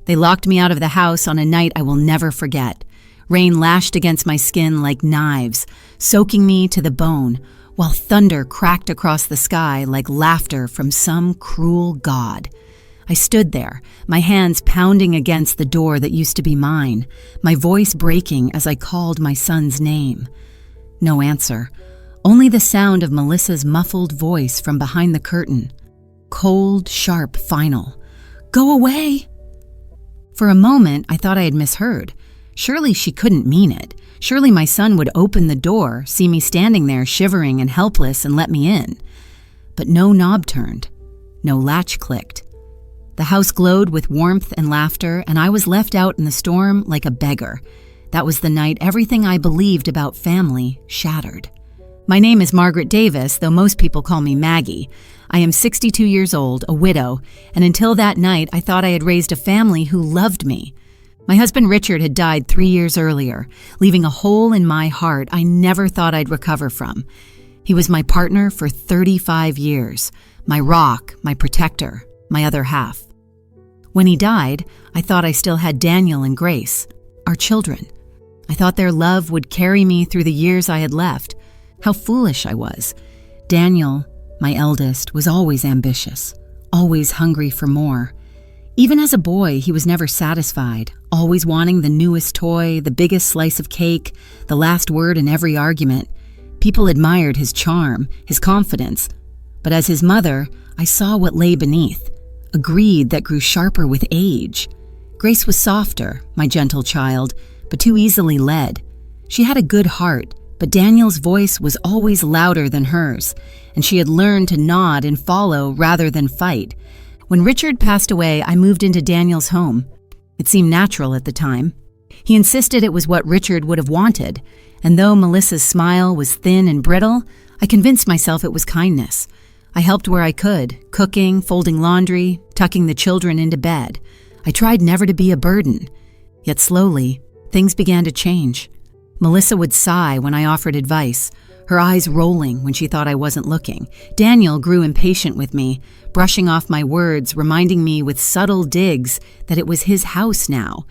They locked me out of the house on a night I will never forget. Rain lashed against my skin like knives, soaking me to the bone, while thunder cracked across the sky like laughter from some cruel god. I stood there, my hands pounding against the door that used to be mine, my voice breaking as I called my son's name. No answer, only the sound of Melissa's muffled voice from behind the curtain. Cold, sharp, final. "Go away!" For a moment, I thought I had misheard. Surely she couldn't mean it. Surely my son would open the door, see me standing there shivering and helpless, and let me in. But no knob turned. No latch clicked. The house glowed with warmth and laughter, and I was left out in the storm like a beggar. That was the night everything I believed about family shattered. My name is Margaret Davis, though most people call me Maggie. I am 62 years old, a widow, and until that night I thought I had raised a family who loved me. My husband Richard had died 3 years earlier, leaving a hole in my heart I never thought I'd recover from. He was my partner for 35 years, my rock, my protector, my other half. When he died, I thought I still had Daniel and Grace, our children. I thought their love would carry me through the years I had left. How foolish I was. Daniel, my eldest, was always ambitious, always hungry for more. Even as a boy, he was never satisfied, always wanting the newest toy, the biggest slice of cake, the last word in every argument. People admired his charm, his confidence. But as his mother, I saw what lay beneath, a greed that grew sharper with age. Grace was softer, my gentle child, but too easily led. She had a good heart, but Daniel's voice was always louder than hers, and she had learned to nod and follow rather than fight. When Richard passed away, I moved into Daniel's home. It seemed natural at the time. He insisted it was what Richard would have wanted, and though Melissa's smile was thin and brittle, I convinced myself it was kindness. I helped where I could, cooking, folding laundry, tucking the children into bed. I tried never to be a burden. Yet slowly, things began to change. Melissa would sigh when I offered advice, her eyes rolling when she thought I wasn't looking. Daniel grew impatient with me, brushing off my words, reminding me with subtle digs that it was his house now.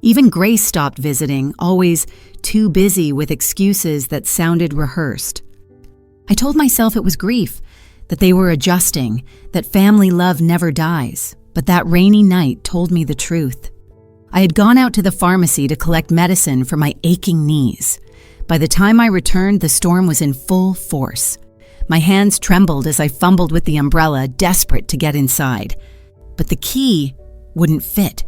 Even Grace stopped visiting, always too busy with excuses that sounded rehearsed. I told myself it was grief, that they were adjusting, that family love never dies, but that rainy night told me the truth. I had gone out to the pharmacy to collect medicine for my aching knees. By the time I returned, the storm was in full force. My hands trembled as I fumbled with the umbrella, desperate to get inside. But the key wouldn't fit.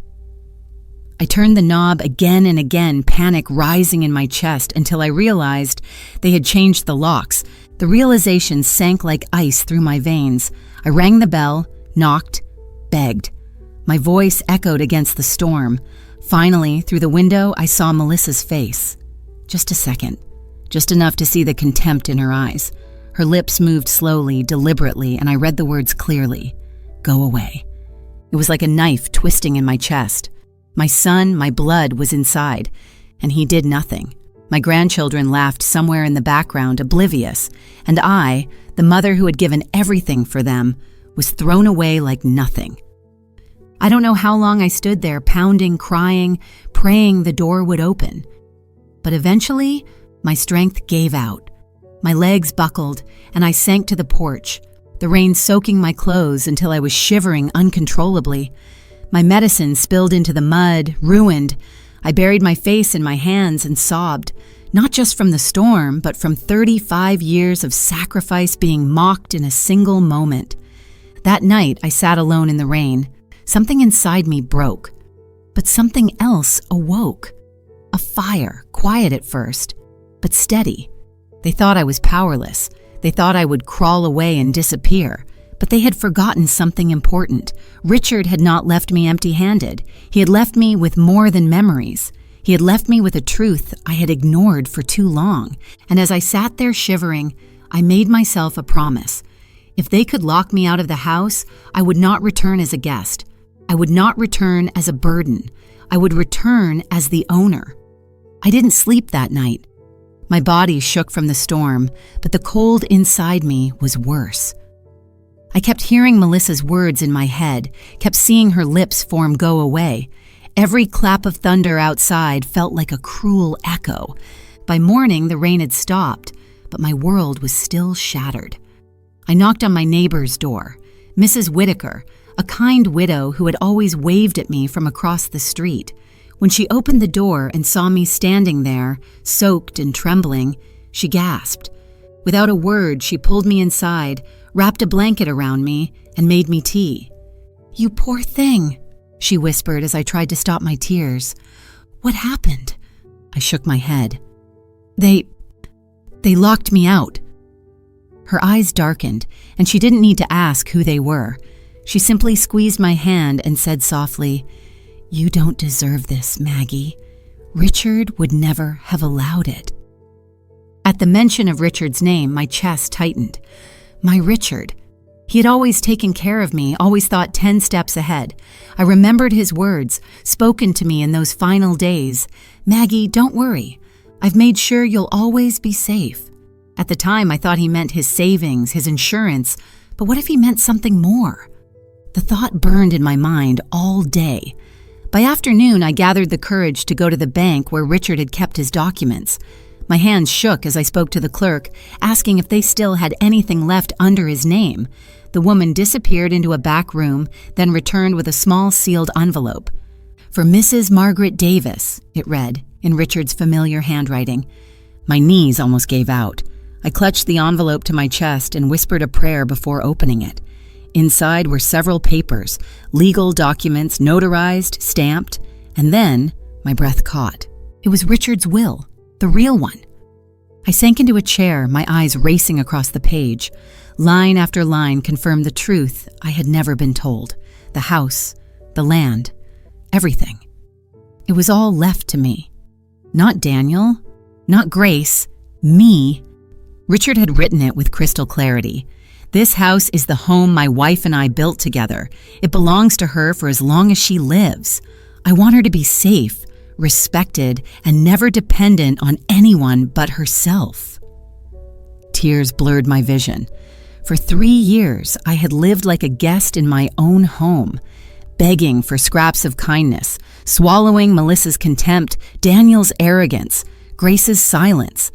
I turned the knob again and again, panic rising in my chest until I realized they had changed the locks. The realization sank like ice through my veins. I rang the bell, knocked, begged. My voice echoed against the storm. Finally, through the window, I saw Melissa's face. Just a second, just enough to see the contempt in her eyes. Her lips moved slowly, deliberately, and I read the words clearly. Go away. It was like a knife twisting in my chest. My son, my blood, was inside, and he did nothing. My grandchildren laughed somewhere in the background, oblivious, and I, the mother who had given everything for them, was thrown away like nothing. I don't know how long I stood there, pounding, crying, praying the door would open. But eventually, my strength gave out. My legs buckled, and I sank to the porch, the rain soaking my clothes until I was shivering uncontrollably. My medicine spilled into the mud, ruined. I buried my face in my hands and sobbed, not just from the storm, but from 35 years of sacrifice being mocked in a single moment. That night, I sat alone in the rain. Something inside me broke, but something else awoke. A fire, quiet at first, but steady. They thought I was powerless. They thought I would crawl away and disappear. But they had forgotten something important. Richard had not left me empty-handed. He had left me with more than memories. He had left me with a truth I had ignored for too long. And as I sat there shivering, I made myself a promise. If they could lock me out of the house, I would not return as a guest. I would not return as a burden. I would return as the owner. I didn't sleep that night. My body shook from the storm, but the cold inside me was worse. I kept hearing Melissa's words in my head, kept seeing her lips form go away, Every clap of thunder outside felt like a cruel echo. By morning, the rain had stopped, but my world was still shattered. I knocked on my neighbor's door, Mrs. Whitaker, a kind widow who had always waved at me from across the street. When she opened the door and saw me standing there, soaked and trembling, she gasped. Without a word, she pulled me inside, wrapped a blanket around me, and made me tea. "You poor thing," she whispered as I tried to stop my tears. "What happened?" I shook my head. They locked me out." Her eyes darkened, and she didn't need to ask who they were. She simply squeezed my hand and said softly, "You don't deserve this, Maggie. Richard would never have allowed it." At the mention of Richard's name, my chest tightened. My Richard. He had always taken care of me, always thought 10 steps ahead. I remembered his words, spoken to me in those final days. "Maggie, don't worry. I've made sure you'll always be safe." At the time, I thought he meant his savings, his insurance, but what if he meant something more? The thought burned in my mind all day. By afternoon, I gathered the courage to go to the bank where Richard had kept his documents. My hands shook as I spoke to the clerk, asking if they still had anything left under his name. The woman disappeared into a back room, then returned with a small sealed envelope. "For Mrs. Margaret Davis," it read, in Richard's familiar handwriting. My knees almost gave out. I clutched the envelope to my chest and whispered a prayer before opening it. Inside were several papers, legal documents, notarized, stamped, and then my breath caught. It was Richard's will, the real one. I sank into a chair, my eyes racing across the page. Line after line confirmed the truth I had never been told. The house, the land, everything. It was all left to me. Not Daniel, not Grace, me. Richard had written it with crystal clarity. "This house is the home my wife and I built together. It belongs to her for as long as she lives. I want her to be safe, respected, and never dependent on anyone but herself." Tears blurred my vision. For 3 years, I had lived like a guest in my own home, begging for scraps of kindness, swallowing Melissa's contempt, Daniel's arrogance, Grace's silence.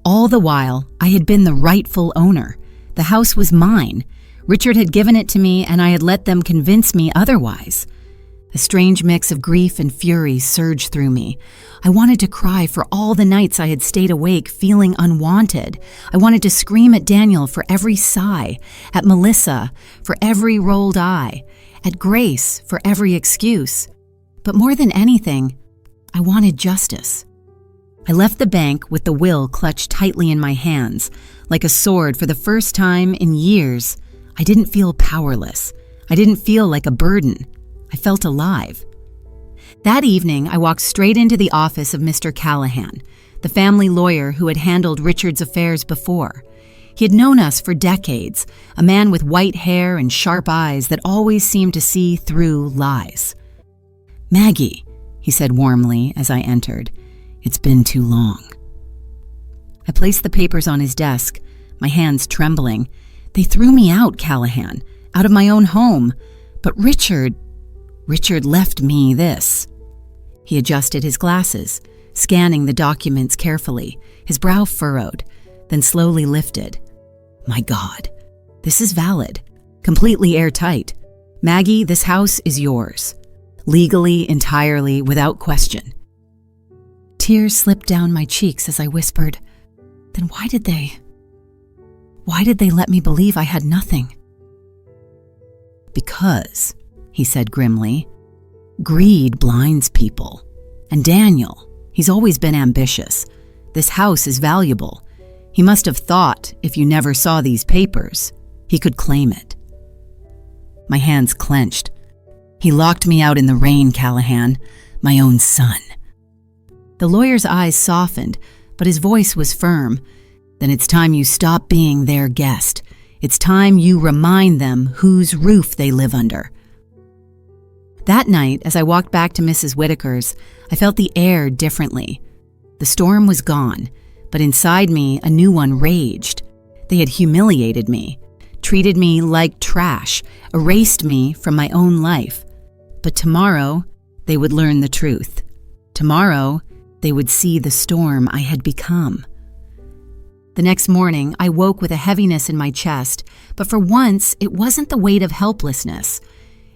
All the while, I had been the rightful owner. The house was mine. Richard had given it to me, and I had let them convince me otherwise. A strange mix of grief and fury surged through me. I wanted to cry for all the nights I had stayed awake feeling unwanted. I wanted to scream at Daniel for every sigh, at Melissa for every rolled eye, at Grace for every excuse. But more than anything, I wanted justice. I left the bank with the will clutched tightly in my hands. Like a sword, for the first time in years, I didn't feel powerless. I didn't feel like a burden. I felt alive. That evening, I walked straight into the office of Mr. Callahan, the family lawyer who had handled Richard's affairs before. He had known us for decades, a man with white hair and sharp eyes that always seemed to see through lies. "Maggie," he said warmly as I entered, "it's been too long." I placed the papers on his desk, my hands trembling. "They threw me out, Callahan, out of my own home. But Richard left me this." He adjusted his glasses, scanning the documents carefully, his brow furrowed, then slowly lifted. "My God, this is valid, completely airtight. Maggie, this house is yours. Legally, entirely, without question." Tears slipped down my cheeks as I whispered, "Then why did they let me believe I had nothing?" "Because," he said grimly, "greed blinds people. And Daniel, he's always been ambitious. This house is valuable. He must have thought if you never saw these papers, he could claim it." My hands clenched. "He locked me out in the rain, Callahan, my own son." The lawyer's eyes softened, but his voice was firm. "Then it's time you stop being their guest. It's time you remind them whose roof they live under." That night, as I walked back to Mrs. Whitaker's, I felt the air differently. The storm was gone, but inside me a new one raged. They had humiliated me, treated me like trash, erased me from my own life. But tomorrow, they would learn the truth. Tomorrow, they would see the storm I had become. The next morning, I woke with a heaviness in my chest, but for once, it wasn't the weight of helplessness.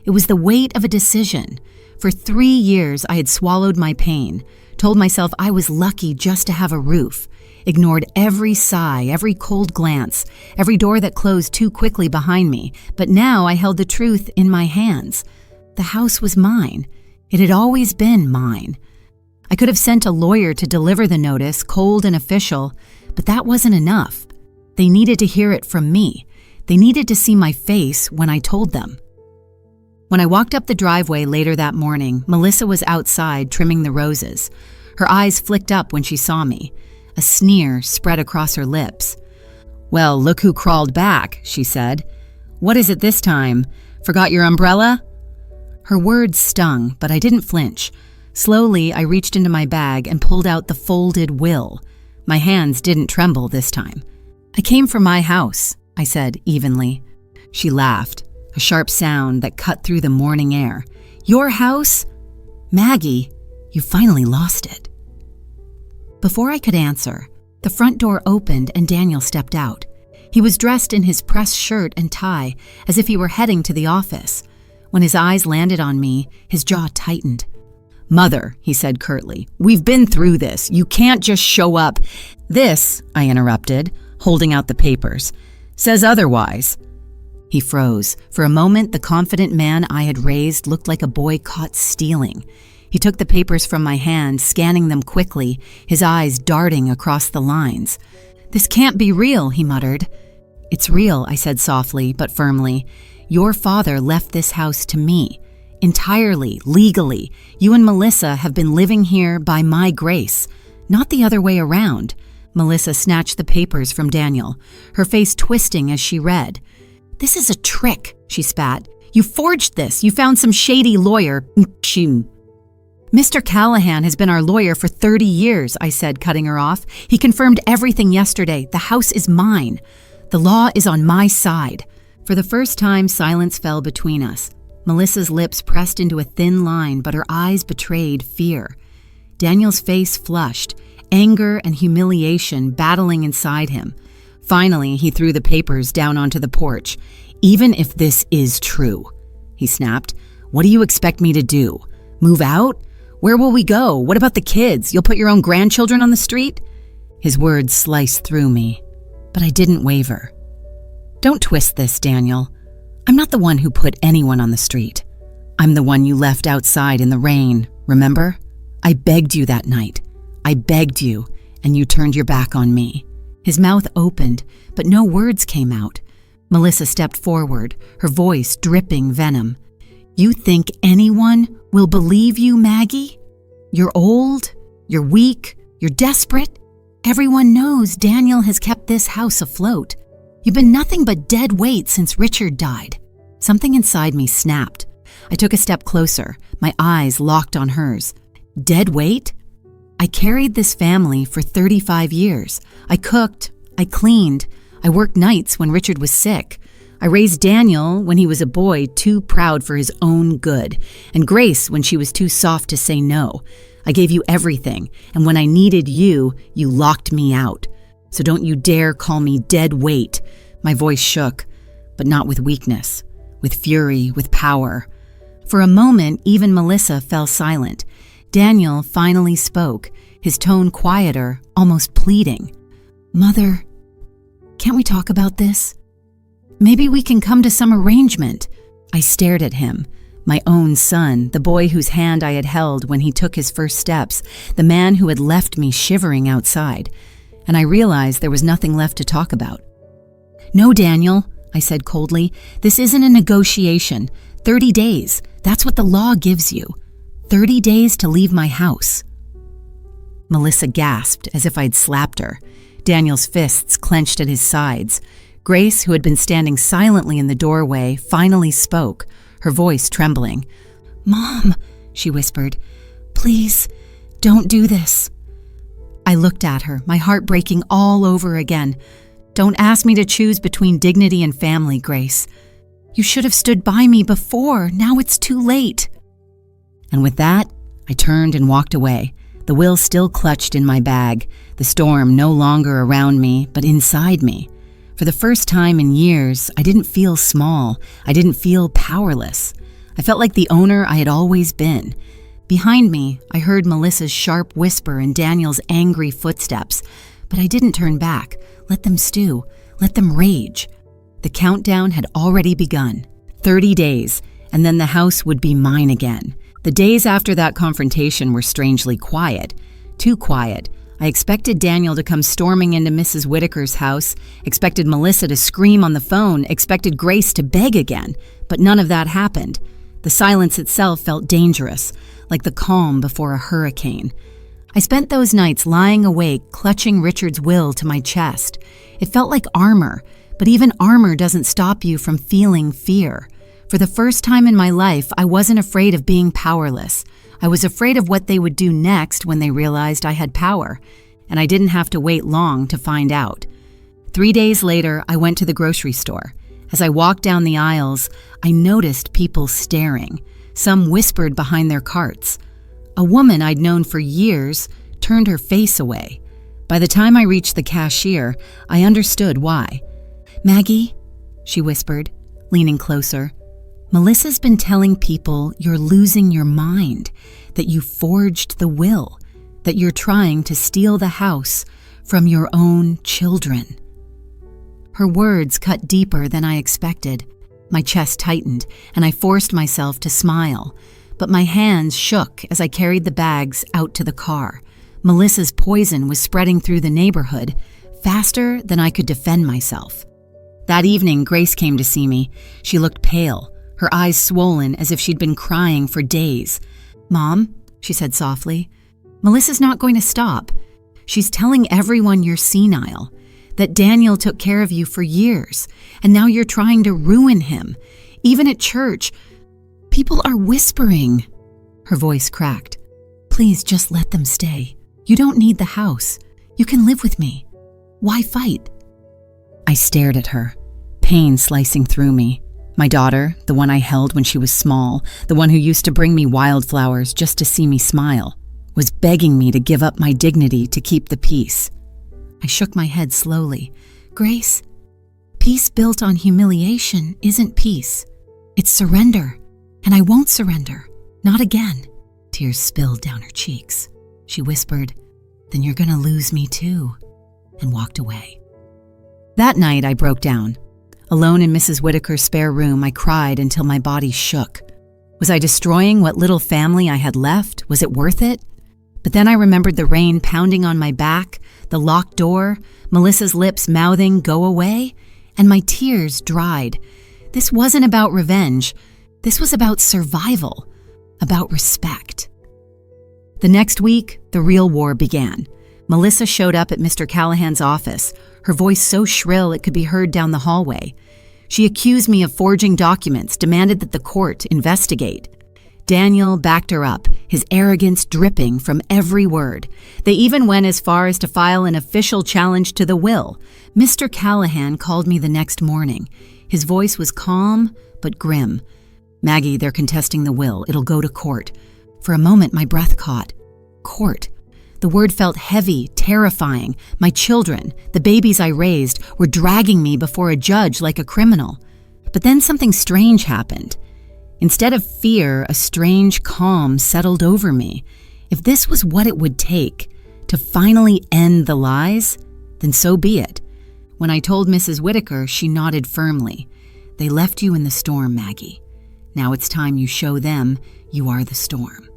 It was the weight of a decision. For 3 years, I had swallowed my pain, told myself I was lucky just to have a roof, ignored every sigh, every cold glance, every door that closed too quickly behind me, but now I held the truth in my hands. The house was mine. It had always been mine. I could have sent a lawyer to deliver the notice, cold and official, but that wasn't enough. They needed to hear it from me. They needed to see my face when I told them. When I walked up the driveway later that morning, Melissa was outside trimming the roses. Her eyes flicked up when she saw me. A sneer spread across her lips. "Well, look who crawled back," she said. "What is it this time? Forgot your umbrella?" Her words stung, but I didn't flinch. Slowly, I reached into my bag and pulled out the folded will. My hands didn't tremble this time. "I came from my house," I said evenly. She laughed, a sharp sound that cut through the morning air. "Your house? Maggie, you finally lost it." Before I could answer, the front door opened and Daniel stepped out. He was dressed in his pressed shirt and tie, as if he were heading to the office. When his eyes landed on me, his jaw tightened. "Mother," he said curtly, "we've been through this. You can't just show up." "This," I interrupted, holding out the papers, "says otherwise." He froze. For a moment, the confident man I had raised looked like a boy caught stealing. He took the papers from my hand, scanning them quickly, his eyes darting across the lines. "This can't be real," he muttered. "It's real," I said softly but firmly. "Your father left this house to me. Entirely, legally. You and Melissa have been living here by my grace, not the other way around." Melissa snatched the papers from Daniel, her face twisting as she read. "This is a trick," she spat. "You forged this. You found some shady lawyer." "Mr. Callahan has been our lawyer for 30 years, I said, cutting her off. "He confirmed everything yesterday. The house is mine. The law is on my side." For the first time, silence fell between us. Melissa's lips pressed into a thin line, but her eyes betrayed fear. Daniel's face flushed, anger and humiliation battling inside him. Finally, he threw the papers down onto the porch. "Even if this is true," he snapped, "what do you expect me to do? Move out? Where will we go? What about the kids? You'll put your own grandchildren on the street?" His words sliced through me, but I didn't waver. "Don't twist this, Daniel. I'm not the one who put anyone on the street. I'm the one you left outside in the rain, remember? I begged you that night. I begged you, and you turned your back on me." His mouth opened, but no words came out. Melissa stepped forward, her voice dripping venom. "You think anyone will believe you, Maggie? You're old, you're weak, you're desperate. Everyone knows Daniel has kept this house afloat. You've been nothing but dead weight since Richard died." Something inside me snapped. I took a step closer, my eyes locked on hers. Dead weight? I carried this family for 35 years. I cooked, I cleaned, I worked nights when Richard was sick. I raised Daniel when he was a boy too proud for his own good, and Grace when she was too soft to say no. I gave you everything, and when I needed you, you locked me out. So don't you dare call me dead weight. My voice shook, but not with weakness, with fury, with power. For a moment, even Melissa fell silent. Daniel finally spoke, his tone quieter, almost pleading. "Mother, can't we talk about this? Maybe we can come to some arrangement." I stared at him, my own son, the boy whose hand I had held when he took his first steps, the man who had left me shivering outside, and I realized there was nothing left to talk about. "No, Daniel," I said coldly, "this isn't a negotiation. 30 days, that's what the law gives you. 30 days to leave my house." Melissa gasped as if I'd slapped her. Daniel's fists clenched at his sides. Grace, who had been standing silently in the doorway, finally spoke, her voice trembling. "Mom," she whispered, "please, don't do this." I looked at her, my heart breaking all over again. "Don't ask me to choose between dignity and family, Grace. You should have stood by me before. Now it's too late." And with that, I turned and walked away, the will still clutched in my bag, the storm no longer around me, but inside me. For the first time in years, I didn't feel small. I didn't feel powerless. I felt like the owner I had always been. Behind me, I heard Melissa's sharp whisper and Daniel's angry footsteps, but I didn't turn back. Let them stew. Let them rage. The countdown had already begun. 30 days, and then the house would be mine again. The days after that confrontation were strangely quiet. Too quiet. I expected Daniel to come storming into Mrs. Whitaker's house, expected Melissa to scream on the phone, expected Grace to beg again, but none of that happened. The silence itself felt dangerous, like the calm before a hurricane. I spent those nights lying awake, clutching Richard's will to my chest. It felt like armor, but even armor doesn't stop you from feeling fear. For the first time in my life, I wasn't afraid of being powerless. I was afraid of what they would do next when they realized I had power, and I didn't have to wait long to find out. 3 days later, I went to the grocery store. As I walked down the aisles, I noticed people staring. Some whispered behind their carts. A woman I'd known for years turned her face away. By the time I reached the cashier, I understood why. "Maggie," she whispered, leaning closer, "Melissa's been telling people you're losing your mind, that you forged the will, that you're trying to steal the house from your own children." Her words cut deeper than I expected. My chest tightened, and I forced myself to smile, but my hands shook as I carried the bags out to the car. Melissa's poison was spreading through the neighborhood faster than I could defend myself. That evening, Grace came to see me. She looked pale, her eyes swollen as if she'd been crying for days. "Mom," she said softly, "Melissa's not going to stop. She's telling everyone you're senile, that Daniel took care of you for years, and now you're trying to ruin him. Even at church, people are whispering." Her voice cracked. "Please just let them stay. You don't need the house. You can live with me. Why fight?" I stared at her, pain slicing through me. My daughter, the one I held when she was small, the one who used to bring me wildflowers just to see me smile, was begging me to give up my dignity to keep the peace. I shook my head slowly. "Grace, peace built on humiliation isn't peace. It's surrender, and I won't surrender. Not again." Tears spilled down her cheeks. She whispered, "Then you're gonna lose me too," and walked away. That night, I broke down. Alone in Mrs. Whitaker's spare room, I cried until my body shook. Was I destroying what little family I had left? Was it worth it? But then I remembered the rain pounding on my back, the locked door, Melissa's lips mouthing, "Go away," and my tears dried. This wasn't about revenge. This was about survival, about respect. The next week, the real war began. Melissa showed up at Mr. Callahan's office, her voice so shrill it could be heard down the hallway. She accused me of forging documents, demanded that the court investigate. Daniel backed her up, his arrogance dripping from every word. They even went as far as to file an official challenge to the will. Mr. Callahan called me the next morning. His voice was calm but grim. "Maggie, they're contesting the will. It'll go to court." For a moment, my breath caught. Court. The word felt heavy, terrifying. My children, the babies I raised, were dragging me before a judge like a criminal. But then something strange happened. Instead of fear, a strange calm settled over me. If this was what it would take to finally end the lies, then so be it. When I told Mrs. Whitaker, she nodded firmly. "They left you in the storm, Maggie. Now it's time you show them you are the storm."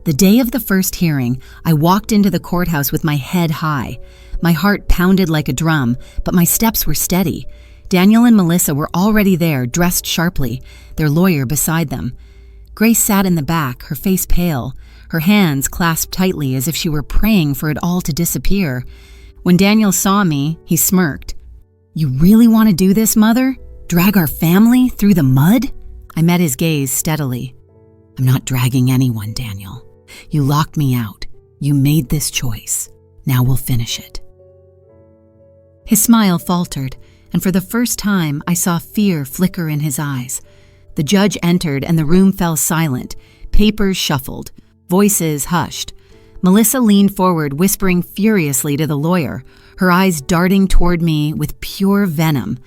The day of the first hearing, I walked into the courthouse with my head high. My heart pounded like a drum, but my steps were steady. Daniel and Melissa were already there, dressed sharply, their lawyer beside them. Grace sat in the back, her face pale, her hands clasped tightly as if she were praying for it all to disappear. When Daniel saw me, he smirked. "You really want to do this, Mother? Drag our family through the mud?" I met his gaze steadily. "I'm not dragging anyone, Daniel. You locked me out. You made this choice. Now we'll finish it." His smile faltered, and for the first time I saw fear flicker in his eyes. The judge entered and the room fell silent. Papers shuffled. Voices hushed. Melissa leaned forward, whispering furiously to the lawyer, her eyes darting toward me with pure venom.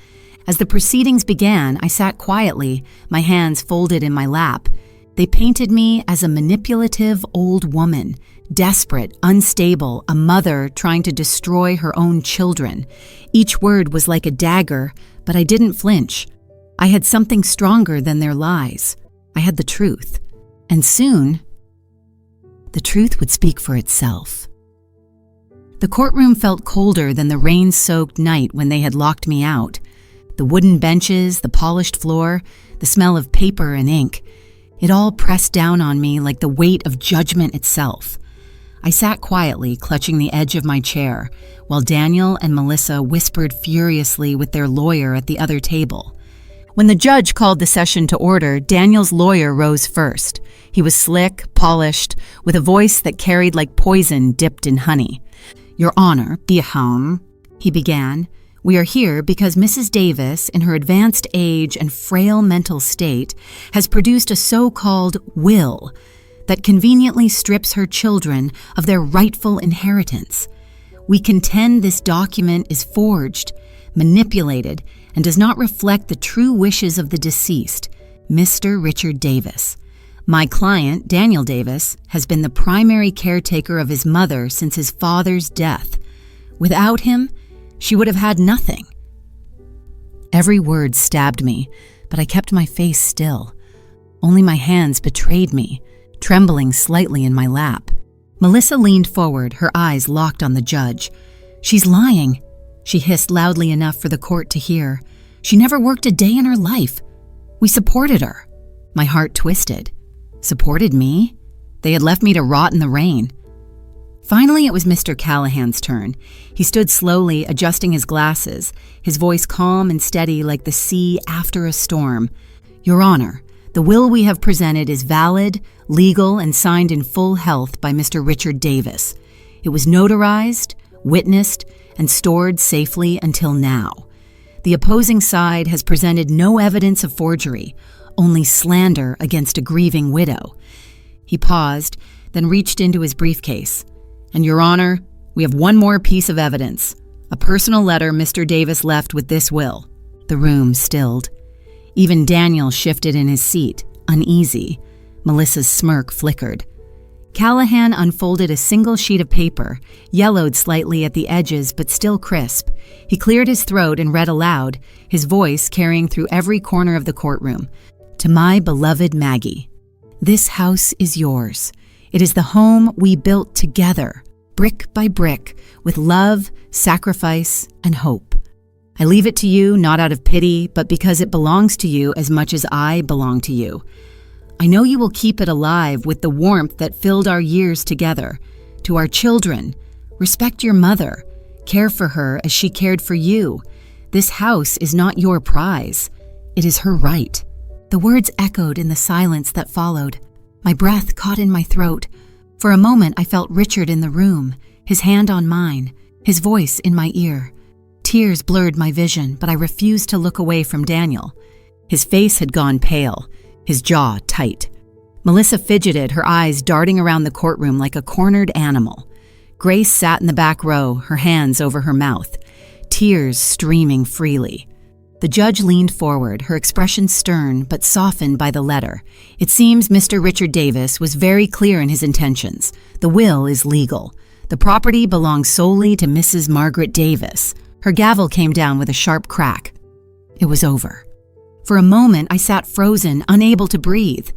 As the proceedings began, I sat quietly, my hands folded in my lap. They painted me as a manipulative old woman, desperate, unstable, a mother trying to destroy her own children. Each word was like a dagger, but I didn't flinch. I had something stronger than their lies. I had the truth. And soon, the truth would speak for itself. The courtroom felt colder than the rain-soaked night when they had locked me out. The wooden benches, the polished floor, the smell of paper and ink. It all pressed down on me like the weight of judgment itself. I sat quietly, clutching the edge of my chair, while Daniel and Melissa whispered furiously with their lawyer at the other table. When the judge called the session to order, Daniel's lawyer rose first. He was slick, polished, with a voice that carried like poison dipped in honey. "Your Honor, be home," he began. "We are here because Mrs. Davis, in her advanced age and frail mental state, has produced a so-called will that conveniently strips her children of their rightful inheritance. We contend this document is forged, manipulated, and does not reflect the true wishes of the deceased, Mr. Richard Davis. My client, Daniel Davis, has been the primary caretaker of his mother since his father's death. Without him, she would have had nothing." Every word stabbed me, but I kept my face still. Only my hands betrayed me, trembling slightly in my lap. Melissa leaned forward, her eyes locked on the judge. "She's lying," she hissed loudly enough for the court to hear. "She never worked a day in her life. We supported her." My heart twisted. Supported me? They had left me to rot in the rain. Finally, it was Mr. Callahan's turn. He stood slowly, adjusting his glasses, his voice calm and steady like the sea after a storm. "Your Honor, the will we have presented is valid, legal, and signed in full health by Mr. Richard Davis. It was notarized, witnessed, and stored safely until now. The opposing side has presented no evidence of forgery, only slander against a grieving widow." He paused, then reached into his briefcase. "And Your Honor, we have one more piece of evidence, a personal letter Mr. Davis left with this will." The room stilled. Even Daniel shifted in his seat, uneasy. Melissa's smirk flickered. Callahan unfolded a single sheet of paper, yellowed slightly at the edges but still crisp. He cleared his throat and read aloud, his voice carrying through every corner of the courtroom. "To my beloved Maggie, this house is yours. It is the home we built together, brick by brick, with love, sacrifice, and hope. I leave it to you not out of pity, but because it belongs to you as much as I belong to you. I know you will keep it alive with the warmth that filled our years together. To our children, respect your mother. Care for her as she cared for you. This house is not your prize. It is her right." The words echoed in the silence that followed. My breath caught in my throat. For a moment, I felt Richard in the room, his hand on mine, his voice in my ear. Tears blurred my vision, but I refused to look away from Daniel. His face had gone pale, his jaw tight. Melissa fidgeted, her eyes darting around the courtroom like a cornered animal. Grace sat in the back row, her hands over her mouth, tears streaming freely. The judge leaned forward, her expression stern but softened by the letter. "It seems Mr. Richard Davis was very clear in his intentions. The will is legal. The property belongs solely to Mrs. Margaret Davis." Her gavel came down with a sharp crack. It was over. For a moment, I sat frozen, unable to breathe.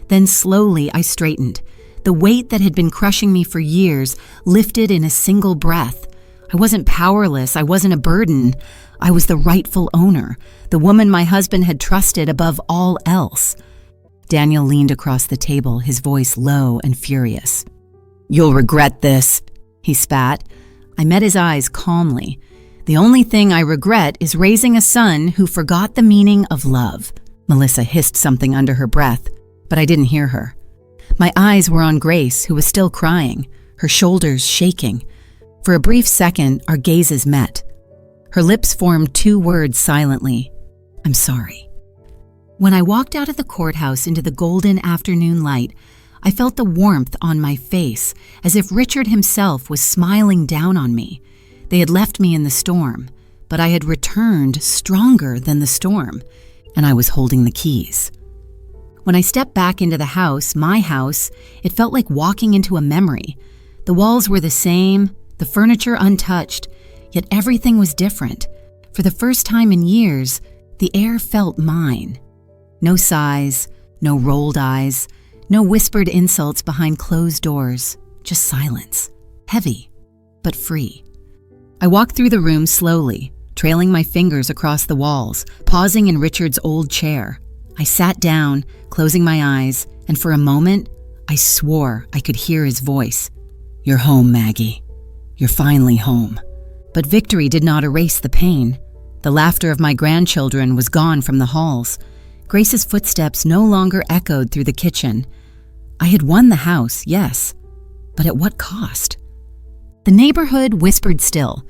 Then slowly I straightened. The weight that had been crushing me for years lifted in a single breath. I wasn't powerless. I wasn't a burden. I was the rightful owner, the woman my husband had trusted above all else. Daniel leaned across the table, his voice low and furious. "You'll regret this," he spat. I met his eyes calmly. "The only thing I regret is raising a son who forgot the meaning of love." Melissa hissed something under her breath, but I didn't hear her. My eyes were on Grace, who was still crying, her shoulders shaking. For a brief second, our gazes met. Her lips formed two words silently. "I'm sorry." When I walked out of the courthouse into the golden afternoon light, I felt the warmth on my face, as if Richard himself was smiling down on me. They had left me in the storm, but I had returned stronger than the storm, and I was holding the keys. When I stepped back into the house, my house, it felt like walking into a memory. The walls were the same, the furniture untouched, yet everything was different. For the first time in years, the air felt mine. No sighs, no rolled eyes, no whispered insults behind closed doors, just silence, heavy, but free. I walked through the room slowly, trailing my fingers across the walls, pausing in Richard's old chair. I sat down, closing my eyes, and for a moment, I swore I could hear his voice. "You're home, Maggie. You're finally home." But victory did not erase the pain. The laughter of my grandchildren was gone from the halls. Grace's footsteps no longer echoed through the kitchen. I had won the house, yes, but at what cost? The neighborhood whispered still.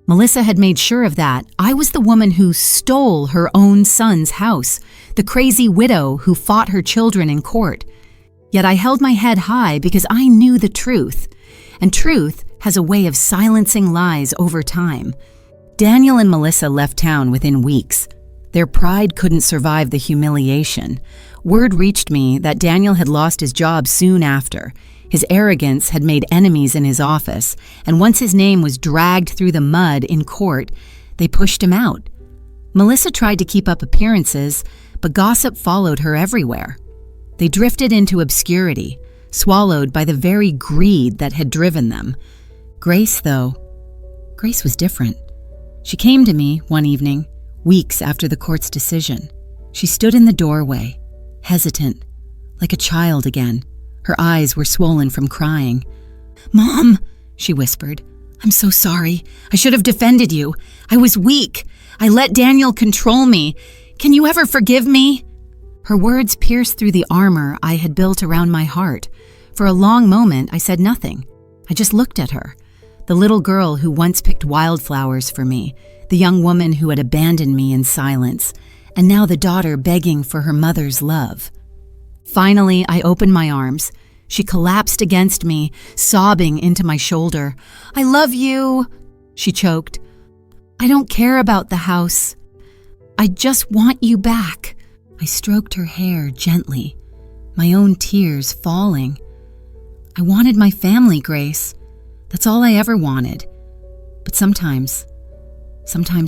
Melissa had made sure of that. I was the woman who stole her own son's house, the crazy widow who fought her children in court. Yet I held my head high because I knew the truth, and truth has a way of silencing lies over time. Daniel and Melissa left town within weeks. Their pride couldn't survive the humiliation. Word reached me that Daniel had lost his job soon after. His arrogance had made enemies in his office, and once his name was dragged through the mud in court, they pushed him out. Melissa tried to keep up appearances, but gossip followed her everywhere. They drifted into obscurity, swallowed by the very greed that had driven them. Grace was different. She came to me one evening, weeks after the court's decision. She stood in the doorway, hesitant, like a child again. Her eyes were swollen from crying. "Mom," she whispered, "I'm so sorry. I should have defended you. I was weak. I let Daniel control me. Can you ever forgive me?" Her words pierced through the armor I had built around my heart. For a long moment, I said nothing. I just looked at her. The little girl who once picked wildflowers for me, the young woman who had abandoned me in silence, and now the daughter begging for her mother's love. Finally, I opened my arms. She collapsed against me, sobbing into my shoulder. "I love you," she choked. "I don't care about the house. I just want you back." I stroked her hair gently, my own tears falling. I wanted my family, Grace. That's all I ever wanted. But sometimes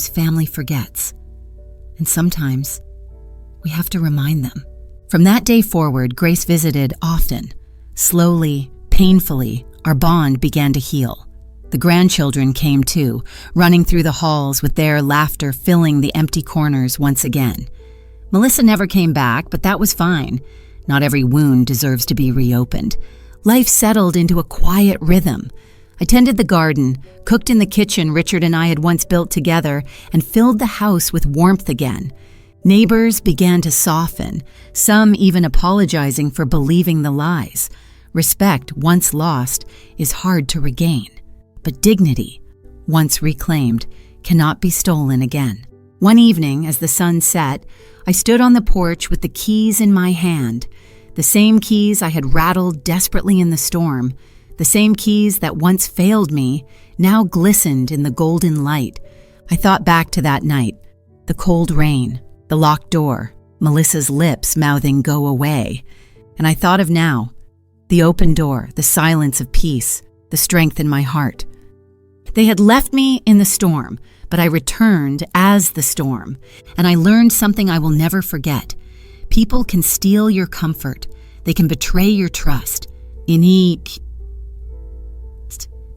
family forgets. And sometimes we have to remind them. From that day forward, Grace visited often. Slowly, painfully, our bond began to heal. The grandchildren came too, running through the halls with their laughter filling the empty corners once again. Melissa never came back, but that was fine. Not every wound deserves to be reopened. Life settled into a quiet rhythm. I tended the garden, cooked in the kitchen Richard and I had once built together, and filled the house with warmth again. Neighbors began to soften, some even apologizing for believing the lies. Respect, once lost, is hard to regain. But dignity, once reclaimed, cannot be stolen again. One evening, as the sun set, I stood on the porch with the keys in my hand. The same keys I had rattled desperately in the storm. The same keys that once failed me, now glistened in the golden light. I thought back to that night. The cold rain, the locked door, Melissa's lips mouthing "go away." And I thought of now, the open door, the silence of peace, the strength in my heart. They had left me in the storm, but I returned as the storm, and I learned something I will never forget. People can steal your comfort. They can betray your trust. They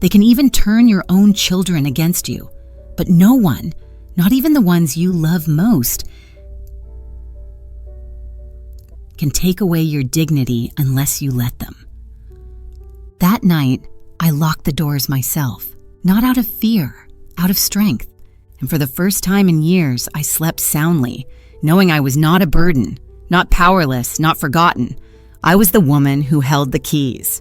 can even turn your own children against you. But no one, not even the ones you love most, can take away your dignity unless you let them. That night, I locked the doors myself, not out of fear, out of strength. And for the first time in years, I slept soundly, knowing I was not a burden, not powerless, not forgotten. I was the woman who held the keys.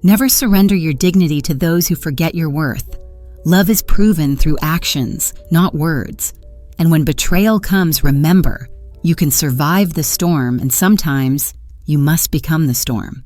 Never surrender your dignity to those who forget your worth. Love is proven through actions, not words. And when betrayal comes, remember, You can survive the storm, and sometimes you must become the storm.